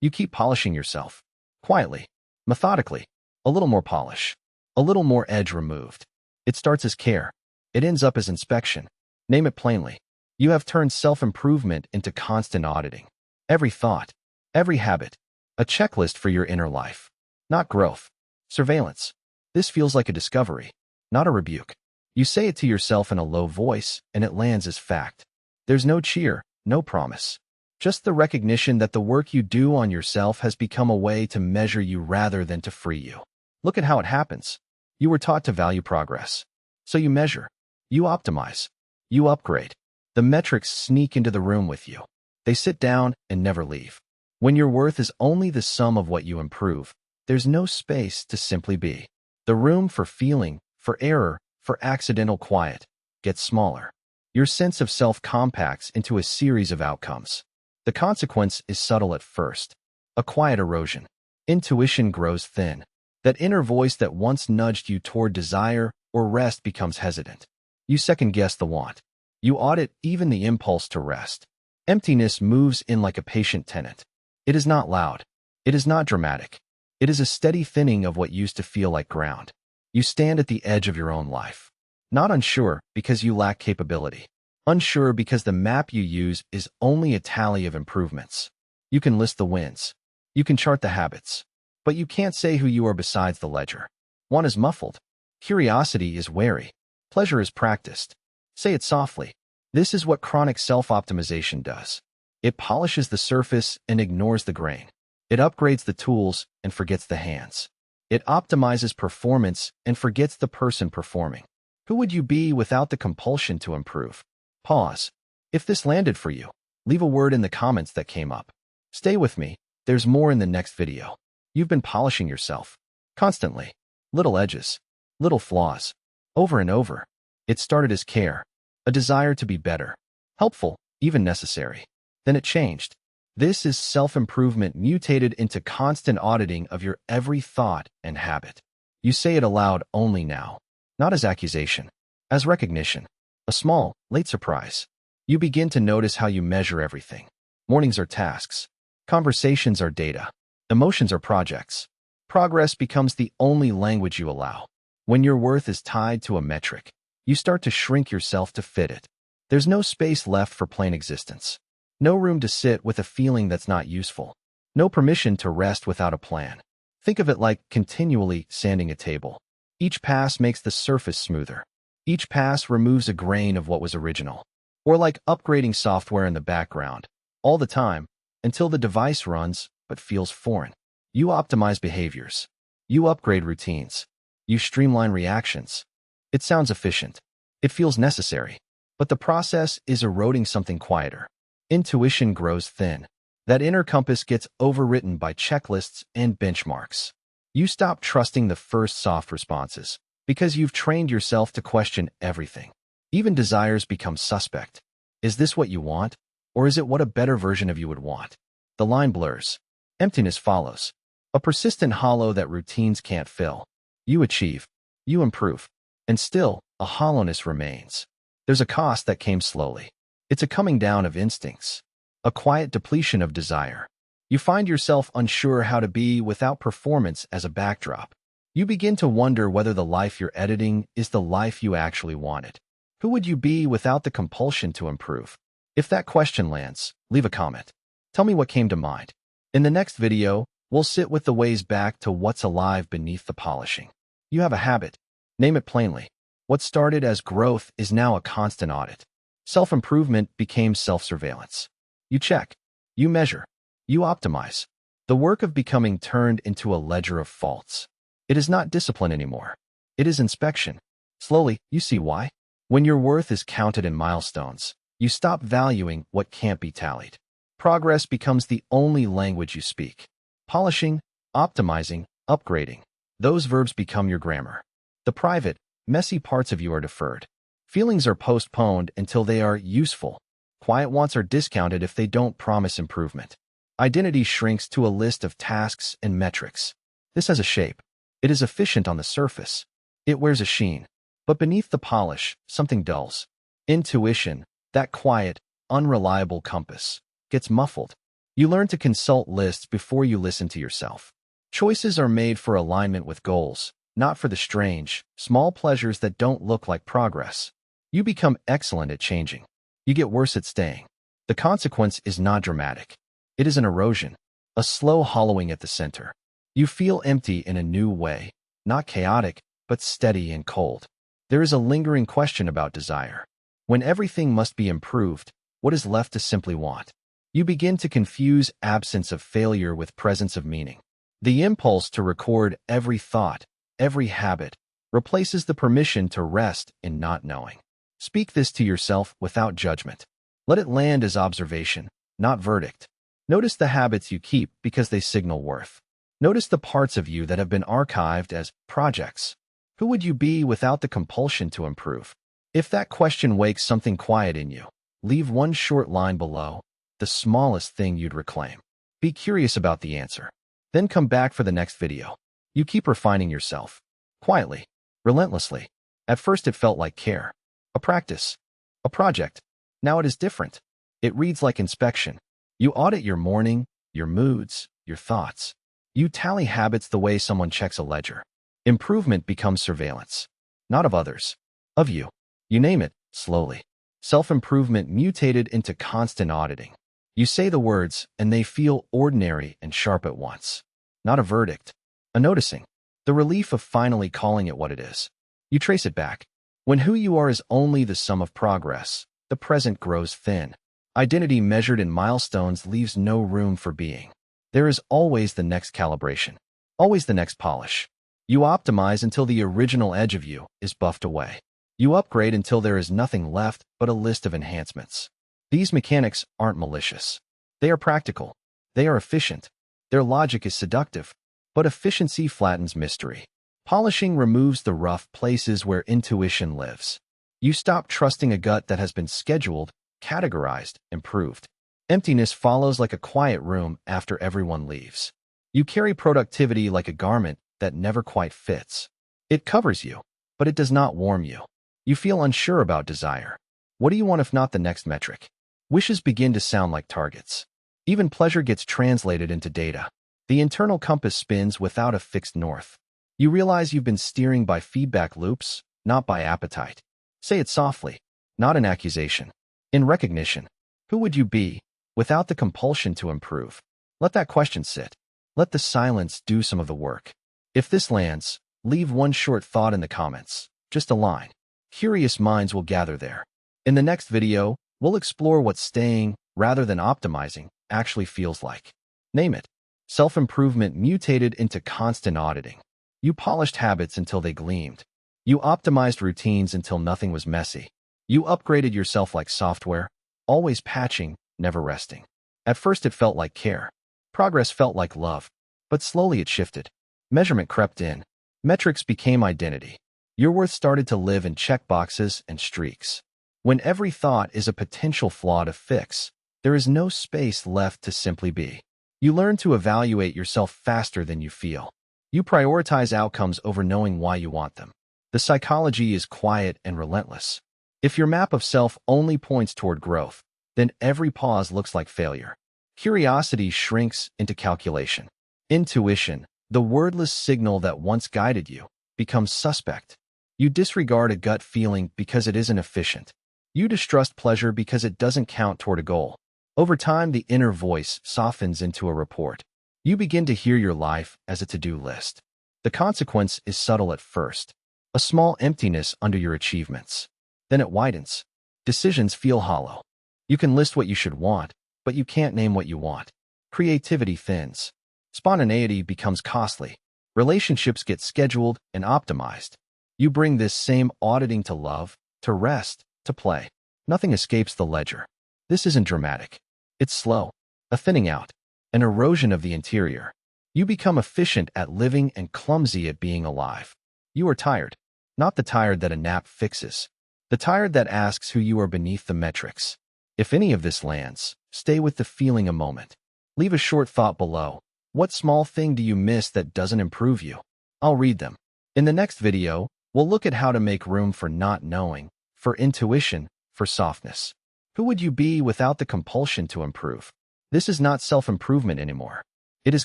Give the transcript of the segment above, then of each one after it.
You keep polishing yourself. Quietly, methodically, a little more polish, a little more edge removed. It starts as care. It ends up as inspection. Name it plainly. You have turned self-improvement into constant auditing. Every thought, every habit, a checklist for your inner life. Not growth. Surveillance. This feels like a discovery, not a rebuke. You say it to yourself in a low voice, and it lands as fact. There's no cheer, no promise. Just the recognition that the work you do on yourself has become a way to measure you rather than to free you. Look at how it happens. You were taught to value progress. So you measure. You optimize. You upgrade. The metrics sneak into the room with you. They sit down and never leave. When your worth is only the sum of what you improve, there's no space to simply be. The room for feeling, for error, for accidental quiet gets smaller. Your sense of self compacts into a series of outcomes. The consequence is subtle at first. A quiet erosion. Intuition grows thin. That inner voice that once nudged you toward desire or rest becomes hesitant. You second-guess the want. You audit even the impulse to rest. Emptiness moves in like a patient tenant. It is not loud. It is not dramatic. It is a steady thinning of what used to feel like ground. You stand at the edge of your own life. Not unsure because you lack capability. Unsure because the map you use is only a tally of improvements. You can list the wins. You can chart the habits. But you can't say who you are besides the ledger. One is muffled. Curiosity is wary. Pleasure is practiced. Say it softly. This is what chronic self-optimization does. It polishes the surface and ignores the grain. It upgrades the tools and forgets the hands. It optimizes performance and forgets the person performing. Who would you be without the compulsion to improve? Pause. If this landed for you, leave a word in the comments that came up. Stay with me. There's more in the next video. You've been polishing yourself. Constantly. Little edges. Little flaws. Over and over. It started as care. A desire to be better. Helpful, even necessary. Then it changed. This is self-improvement mutated into constant auditing of your every thought and habit. You say it aloud only now. Not as accusation. As recognition. A small, late surprise. You begin to notice how you measure everything. Mornings are tasks. Conversations are data. Emotions are projects. Progress becomes the only language you allow. When your worth is tied to a metric, you start to shrink yourself to fit it. There's no space left for plain existence. No room to sit with a feeling that's not useful. No permission to rest without a plan. Think of it like continually sanding a table. Each pass makes the surface smoother. Each pass removes a grain of what was original. Or like upgrading software in the background, all the time, until the device runs but feels foreign. You optimize behaviors. You upgrade routines. You streamline reactions. It sounds efficient. It feels necessary. But the process is eroding something quieter. Intuition grows thin. That inner compass gets overwritten by checklists and benchmarks. You stop trusting the first soft responses because you've trained yourself to question everything. Even desires become suspect. Is this what you want? Or is it what a better version of you would want? The line blurs. Emptiness follows. A persistent hollow that routines can't fill. You achieve. You improve. And still, a hollowness remains. There's a cost that came slowly. It's a coming down of instincts. A quiet depletion of desire. You find yourself unsure how to be without performance as a backdrop. You begin to wonder whether the life you're editing is the life you actually wanted. Who would you be without the compulsion to improve? If that question lands, leave a comment. Tell me what came to mind. In the next video, we'll sit with the ways back to what's alive beneath the polishing. You have a habit. Name it plainly. What started as growth is now a constant audit. Self-improvement became self-surveillance. You check. You measure. You optimize. The work of becoming turned into a ledger of faults. It is not discipline anymore. It is inspection. Slowly, you see why. When your worth is counted in milestones, you stop valuing what can't be tallied. Progress becomes the only language you speak. Polishing, optimizing, upgrading. Those verbs become your grammar. The private, messy parts of you are deferred. Feelings are postponed until they are useful. Quiet wants are discounted if they don't promise improvement. Identity shrinks to a list of tasks and metrics. This has a shape. It is efficient on the surface. It wears a sheen. But beneath the polish, something dulls. Intuition, that quiet, unreliable compass, gets muffled. You learn to consult lists before you listen to yourself. Choices are made for alignment with goals, not for the strange, small pleasures that don't look like progress. You become excellent at changing. You get worse at staying. The consequence is not dramatic. It is an erosion, a slow hollowing at the center. You feel empty in a new way, not chaotic, but steady and cold. There is a lingering question about desire. When everything must be improved, what is left to simply want? You begin to confuse absence of failure with presence of meaning. The impulse to record every thought, every habit, replaces the permission to rest in not knowing. Speak this to yourself without judgment. Let it land as observation, not verdict. Notice the habits you keep because they signal worth. Notice the parts of you that have been archived as projects. Who would you be without the compulsion to improve? If that question wakes something quiet in you, leave one short line below, the smallest thing you'd reclaim. Be curious about the answer. Then come back for the next video. You keep refining yourself. Quietly, relentlessly. At first it felt like care. A practice. A project. Now it is different. It reads like inspection. You audit your morning, your moods, your thoughts. You tally habits the way someone checks a ledger. Improvement becomes surveillance. Not of others. Of you. You name it, slowly. Self-improvement mutated into constant auditing. You say the words, and they feel ordinary and sharp at once. Not a verdict. A noticing. The relief of finally calling it what it is. You trace it back. When who you are is only the sum of progress, the present grows thin. Identity measured in milestones leaves no room for being. There is always the next calibration. Always the next polish. You optimize until the original edge of you is buffed away. You upgrade until there is nothing left but a list of enhancements. These mechanics aren't malicious. They are practical. They are efficient. Their logic is seductive. But efficiency flattens mystery. Polishing removes the rough places where intuition lives. You stop trusting a gut that has been scheduled, categorized, improved. Emptiness follows like a quiet room after everyone leaves. You carry productivity like a garment that never quite fits. It covers you, but it does not warm you. You feel unsure about desire. What do you want if not the next metric? Wishes begin to sound like targets. Even pleasure gets translated into data. The internal compass spins without a fixed north. You realize you've been steering by feedback loops, not by appetite. Say it softly, not an accusation. In recognition, who would you be without the compulsion to improve? Let that question sit. Let the silence do some of the work. If this lands, leave one short thought in the comments, just a line. Curious minds will gather there. In the next video, we'll explore what staying, rather than optimizing, actually feels like. Name it. Self-improvement mutated into constant auditing. You polished habits until they gleamed. You optimized routines until nothing was messy. You upgraded yourself like software, always patching, never resting. At first it felt like care. Progress felt like love. But slowly it shifted. Measurement crept in. Metrics became identity. Your worth started to live in checkboxes and streaks. When every thought is a potential flaw to fix, there is no space left to simply be. You learn to evaluate yourself faster than you feel. You prioritize outcomes over knowing why you want them. The psychology is quiet and relentless. If your map of self only points toward growth, then every pause looks like failure. Curiosity shrinks into calculation. Intuition, the wordless signal that once guided you, becomes suspect. You disregard a gut feeling because it isn't efficient. You distrust pleasure because it doesn't count toward a goal. Over time, the inner voice softens into a report. You begin to hear your life as a to-do list. The consequence is subtle at first. A small emptiness under your achievements. Then it widens. Decisions feel hollow. You can list what you should want, but you can't name what you want. Creativity thins. Spontaneity becomes costly. Relationships get scheduled and optimized. You bring this same auditing to love, to rest, to play. Nothing escapes the ledger. This isn't dramatic. It's slow. A thinning out. An erosion of the interior. You become efficient at living and clumsy at being alive. You are tired. Not the tired that a nap fixes. The tired that asks who you are beneath the metrics. If any of this lands, stay with the feeling a moment. Leave a short thought below. What small thing do you miss that doesn't improve you? I'll read them. In the next video, we'll look at how to make room for not knowing, for intuition, for softness. Who would you be without the compulsion to improve? This is not self-improvement anymore. It is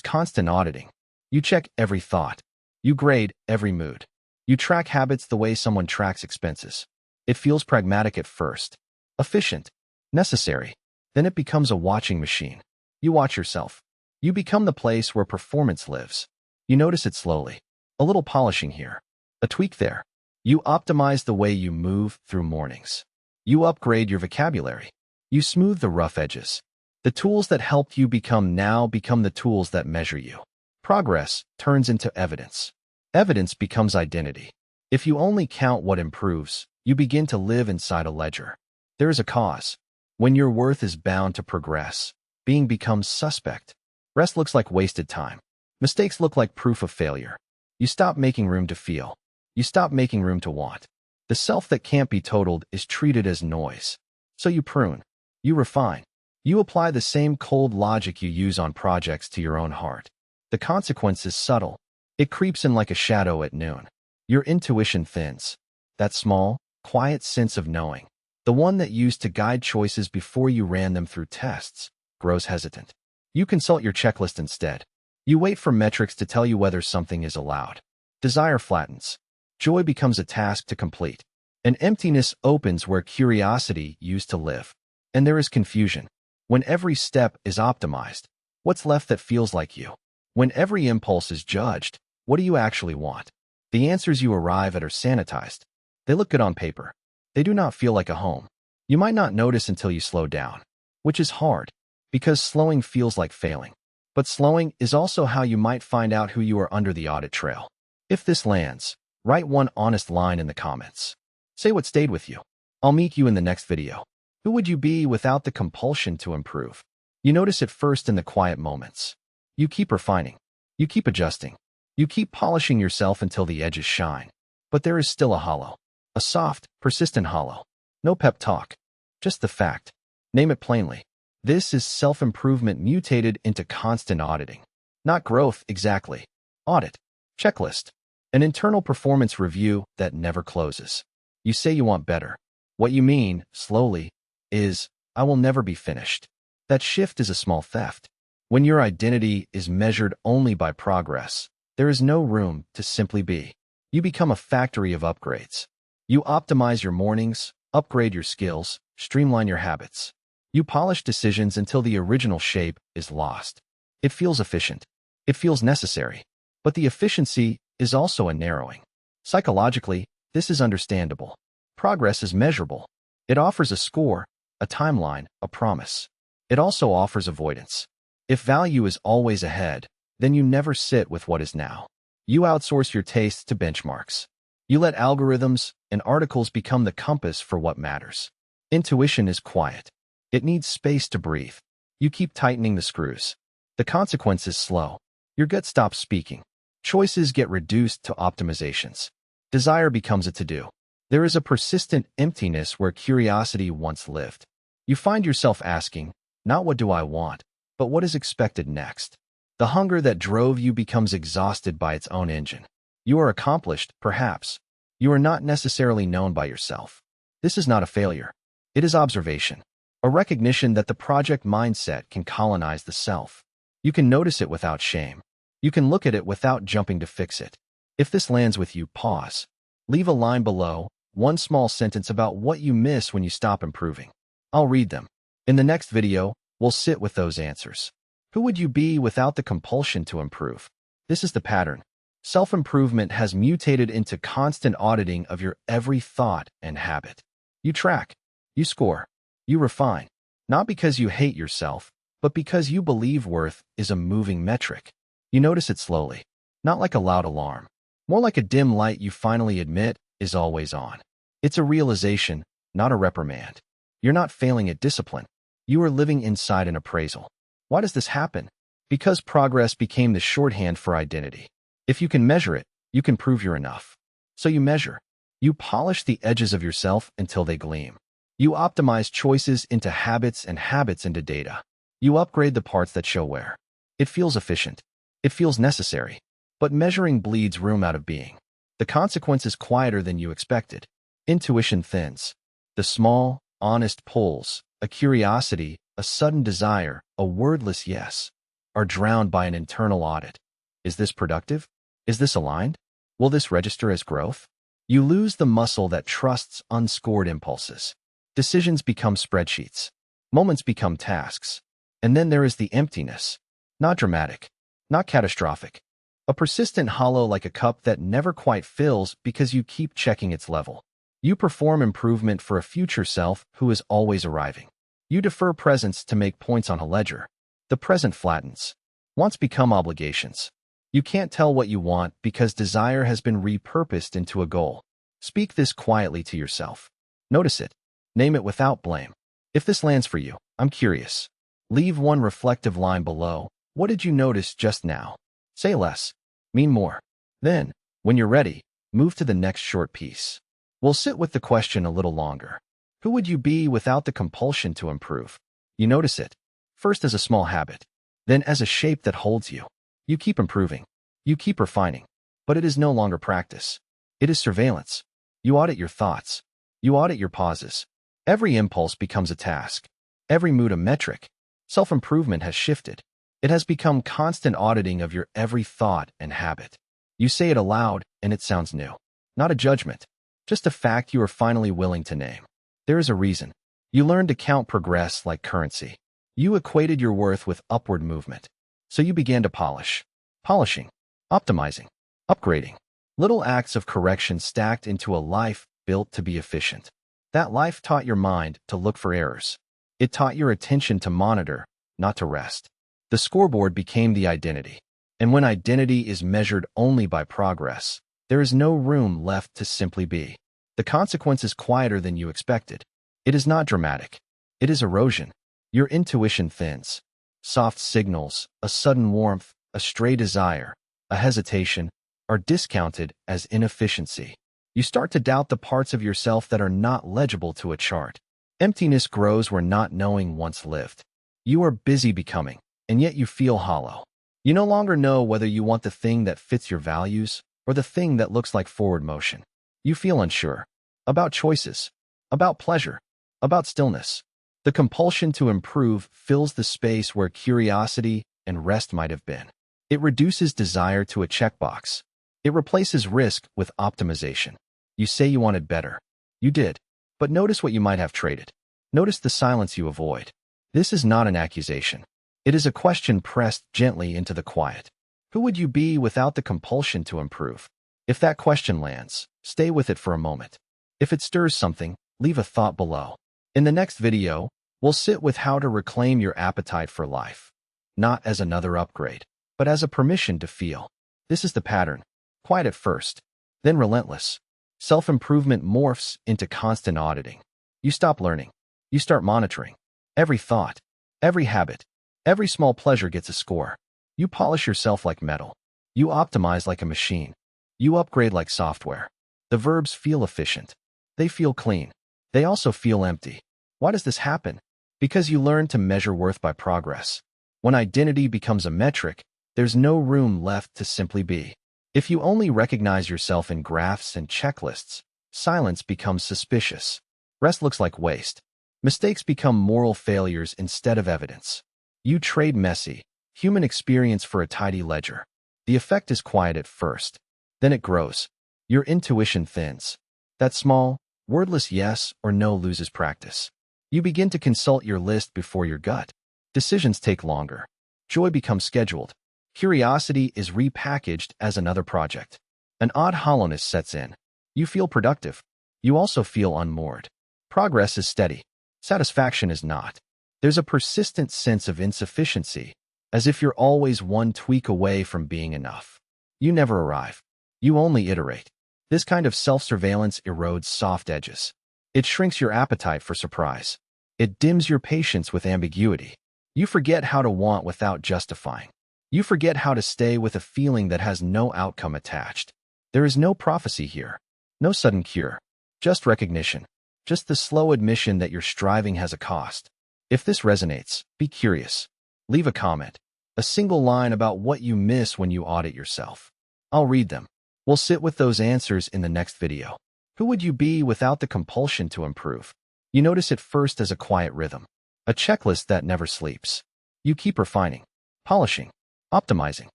constant auditing. You check every thought. You grade every mood. You track habits the way someone tracks expenses. It feels pragmatic at first, efficient, necessary. Then it becomes a watching machine. You watch yourself. You become the place where performance lives. You notice it slowly. A little polishing here, a tweak there. You optimize the way you move through mornings. You upgrade your vocabulary. You smooth the rough edges. The tools that helped you become now become the tools that measure you. Progress turns into evidence. Evidence becomes identity. If you only count what improves, you begin to live inside a ledger. There is a cause. When your worth is bound to progress, being becomes suspect. Rest looks like wasted time. Mistakes look like proof of failure. You stop making room to feel. You stop making room to want. The self that can't be totaled is treated as noise. So you prune. You refine. You apply the same cold logic you use on projects to your own heart. The consequence is subtle. It creeps in like a shadow at noon. Your intuition thins. That small, quiet sense of knowing, the one that used to guide choices before you ran them through tests, grows hesitant. You consult your checklist instead. You wait for metrics to tell you whether something is allowed. Desire flattens. Joy becomes a task to complete. An emptiness opens where curiosity used to live. And there is confusion. When every step is optimized, what's left that feels like you? When every impulse is judged, what do you actually want? The answers you arrive at are sanitized. They look good on paper. They do not feel like a home. You might not notice until you slow down, which is hard, because slowing feels like failing. But slowing is also how you might find out who you are under the audit trail. If this lands, write one honest line in the comments. Say what stayed with you. I'll meet you in the next video. Who would you be without the compulsion to improve? You notice it first in the quiet moments. You keep refining. You keep adjusting. You keep polishing yourself until the edges shine. But there is still a hollow. A soft, persistent hollow. No pep talk. Just the fact. Name it plainly. This is self-improvement mutated into constant auditing. Not growth, exactly. Audit. Checklist. An internal performance review that never closes. You say you want better. What you mean, slowly, is, I will never be finished. That shift is a small theft. When your identity is measured only by progress, there is no room to simply be. You become a factory of upgrades. You optimize your mornings, upgrade your skills, streamline your habits. You polish decisions until the original shape is lost. It feels efficient. It feels necessary. But the efficiency is also a narrowing. Psychologically, this is understandable. Progress is measurable. It offers a score, a timeline, a promise. It also offers avoidance. If value is always ahead, then you never sit with what is now. You outsource your tastes to benchmarks. You let algorithms and articles become the compass for what matters. Intuition is quiet. It needs space to breathe. You keep tightening the screws. The consequence is slow. Your gut stops speaking. Choices get reduced to optimizations. Desire becomes a to-do. There is a persistent emptiness where curiosity once lived. You find yourself asking, not what do I want, but what is expected next. The hunger that drove you becomes exhausted by its own engine. You are accomplished, perhaps. You are not necessarily known by yourself. This is not a failure. It is observation. A recognition that the project mindset can colonize the self. You can notice it without shame. You can look at it without jumping to fix it. If this lands with you, pause. Leave a line below, one small sentence about what you miss when you stop improving. I'll read them. In the next video, we'll sit with those answers. Who would you be without the compulsion to improve? This is the pattern. Self-improvement has mutated into constant auditing of your every thought and habit. You track. You score. You refine. Not because you hate yourself, but because you believe worth is a moving metric. You notice it slowly. Not like a loud alarm. More like a dim light you finally admit is always on. It's a realization, not a reprimand. You're not failing at discipline. You are living inside an appraisal. Why does this happen? Because progress became the shorthand for identity. If you can measure it, you can prove you're enough. So you measure. You polish the edges of yourself until they gleam. You optimize choices into habits and habits into data. You upgrade the parts that show wear. It feels efficient. It feels necessary. But measuring bleeds room out of being. The consequence is quieter than you expected. Intuition thins. The small, honest pulls, a curiosity a sudden desire, a wordless yes, are drowned by an internal audit. Is this productive? Is this aligned? Will this register as growth? You lose the muscle that trusts unscored impulses. Decisions become spreadsheets. Moments become tasks. And then there is the emptiness. Not dramatic, not catastrophic. A persistent hollow like a cup that never quite fills because you keep checking its level. You perform improvement for a future self who is always arriving. You defer presence to make points on a ledger. The present flattens. Wants become obligations. You can't tell what you want because desire has been repurposed into a goal. Speak this quietly to yourself. Notice it. Name it without blame. If this lands for you, I'm curious. Leave one reflective line below. What did you notice just now? Say less. Mean more. Then, when you're ready, move to the next short piece. We'll sit with the question a little longer. Who would you be without the compulsion to improve? You notice it. First as a small habit. Then as a shape that holds you. You keep improving. You keep refining. But it is no longer practice. It is surveillance. You audit your thoughts. You audit your pauses. Every impulse becomes a task. Every mood a metric. Self-improvement has shifted. It has become constant auditing of your every thought and habit. You say it aloud, and it sounds new. Not a judgment. Just a fact you are finally willing to name. There is a reason. You learned to count progress like currency. You equated your worth with upward movement. So you began to polish. Polishing. Optimizing. Upgrading. Little acts of correction stacked into a life built to be efficient. That life taught your mind to look for errors. It taught your attention to monitor, not to rest. The scoreboard became the identity. And when identity is measured only by progress, there is no room left to simply be. The consequence is quieter than you expected. It is not dramatic. It is erosion. Your intuition thins. Soft signals, a sudden warmth, a stray desire, a hesitation, are discounted as inefficiency. You start to doubt the parts of yourself that are not legible to a chart. Emptiness grows where not knowing once lived. You are busy becoming, and yet you feel hollow. You no longer know whether you want the thing that fits your values or the thing that looks like forward motion. You feel unsure about choices, about pleasure, about stillness. The compulsion to improve fills the space where curiosity and rest might have been. It reduces desire to a checkbox. It replaces risk with optimization. You say you wanted better. You did. But notice what you might have traded. Notice the silence you avoid. This is not an accusation. It is a question pressed gently into the quiet. Who would you be without the compulsion to improve? If that question lands, stay with it for a moment. If it stirs something, leave a thought below. In the next video, we'll sit with how to reclaim your appetite for life. Not as another upgrade, but as a permission to feel. This is the pattern. Quiet at first, then relentless. Self-improvement morphs into constant auditing. You stop learning. You start monitoring. Every thought, every habit, every small pleasure gets a score. You polish yourself like metal. You optimize like a machine. You upgrade like software. The verbs feel efficient. They feel clean. They also feel empty. Why does this happen? Because you learn to measure worth by progress. When identity becomes a metric, there's no room left to simply be. If you only recognize yourself in graphs and checklists, silence becomes suspicious. Rest looks like waste. Mistakes become moral failures instead of evidence. You trade messy, human experience for a tidy ledger. The effect is quiet at first. Then it grows. Your intuition thins. That small, wordless yes or no loses practice. You begin to consult your list before your gut. Decisions take longer. Joy becomes scheduled. Curiosity is repackaged as another project. An odd hollowness sets in. You feel productive. You also feel unmoored. Progress is steady. Satisfaction is not. There's a persistent sense of insufficiency, as if you're always one tweak away from being enough. You never arrive. You only iterate. This kind of self-surveillance erodes soft edges. It shrinks your appetite for surprise. It dims your patience with ambiguity. You forget how to want without justifying. You forget how to stay with a feeling that has no outcome attached. There is no prophecy here. No sudden cure. Just recognition. Just the slow admission that your striving has a cost. If this resonates, be curious. Leave a comment. A single line about what you miss when you audit yourself. I'll read them. We'll sit with those answers in the next video. Who would you be without the compulsion to improve? You notice it first as a quiet rhythm. A checklist that never sleeps. You keep refining, polishing, optimizing,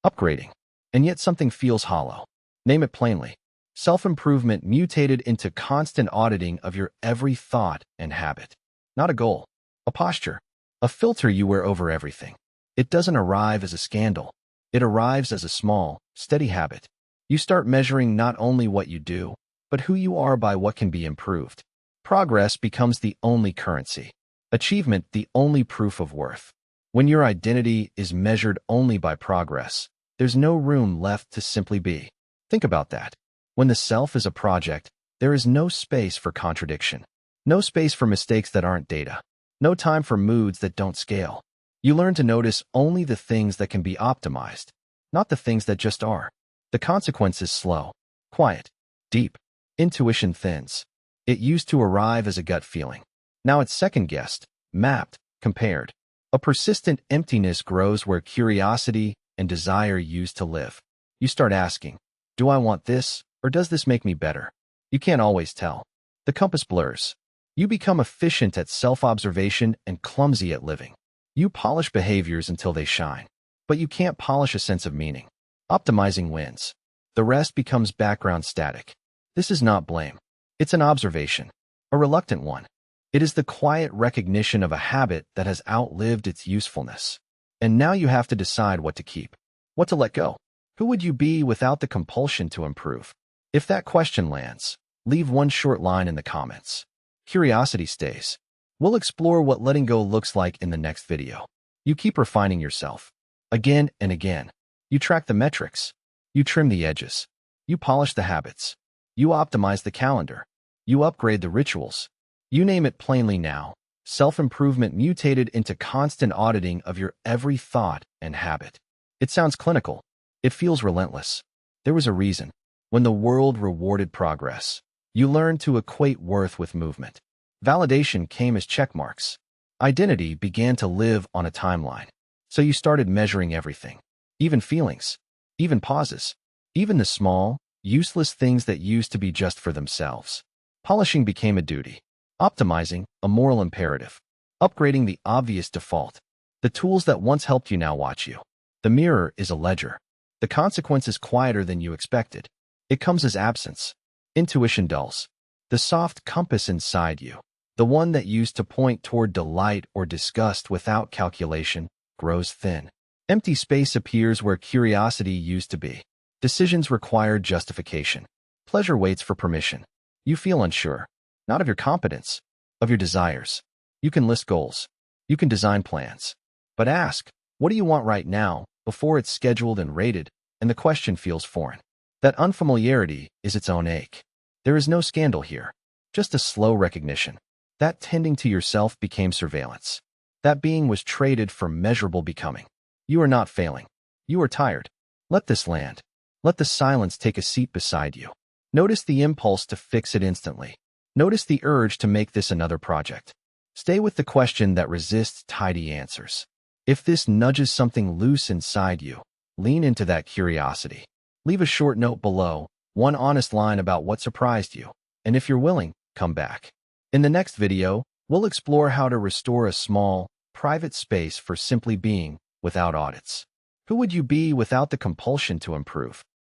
upgrading, and yet something feels hollow. Name it plainly. Self-improvement mutated into constant auditing of your every thought and habit. Not a goal, a posture, a filter you wear over everything. It doesn't arrive as a scandal. It arrives as a small, steady habit. You start measuring not only what you do, but who you are by what can be improved. Progress becomes the only currency. Achievement the only proof of worth. When your identity is measured only by progress, there's no room left to simply be. Think about that. When the self is a project, there is no space for contradiction. No space for mistakes that aren't data. No time for moods that don't scale. You learn to notice only the things that can be optimized, not the things that just are. The consequence is slow, quiet, deep. Intuition thins. It used to arrive as a gut feeling. Now it's second-guessed, mapped, compared. A persistent emptiness grows where curiosity and desire used to live. You start asking, do I want this, or does this make me better? You can't always tell. The compass blurs. You become efficient at self-observation and clumsy at living. You polish behaviors until they shine, but you can't polish a sense of meaning. Optimizing wins. The rest becomes background static. This is not blame. It's an observation, a reluctant one. It is the quiet recognition of a habit that has outlived its usefulness. And now you have to decide what to keep, what to let go. Who would you be without the compulsion to improve? If that question lands, leave one short line in the comments. Curiosity stays. We'll explore what letting go looks like in the next video. You keep refining yourself. Again and again. You track the metrics. You trim the edges. You polish the habits. You optimize the calendar. You upgrade the rituals. You name it plainly now. Self-improvement mutated into constant auditing of your every thought and habit. It sounds clinical. It feels relentless. There was a reason. When the world rewarded progress, you learned to equate worth with movement. Validation came as checkmarks. Identity began to live on a timeline. So you started measuring everything. Even feelings. Even pauses. Even the small, useless things that used to be just for themselves. Polishing became a duty. Optimizing, a moral imperative. Upgrading the obvious default. The tools that once helped you now watch you. The mirror is a ledger. The consequence is quieter than you expected. It comes as absence. Intuition dulls. The soft compass inside you, the one that used to point toward delight or disgust without calculation, grows thin. Empty space appears where curiosity used to be. Decisions require justification. Pleasure waits for permission. You feel unsure. Not of your competence, of your desires. You can list goals. You can design plans. But ask, what do you want right now, before it's scheduled and rated, and the question feels foreign. That unfamiliarity is its own ache. There is no scandal here, just a slow recognition. That tending to yourself became surveillance. That being was traded for measurable becoming. You are not failing. You are tired. Let this land. Let the silence take a seat beside you. Notice the impulse to fix it instantly. Notice the urge to make this another project. Stay with the question that resists tidy answers. If this nudges something loose inside you, lean into that curiosity. Leave a short note below, one honest line about what surprised you. And if you're willing, come back. In the next video, we'll explore how to restore a small, private space for simply being without audits. Who would you be without the compulsion to improve?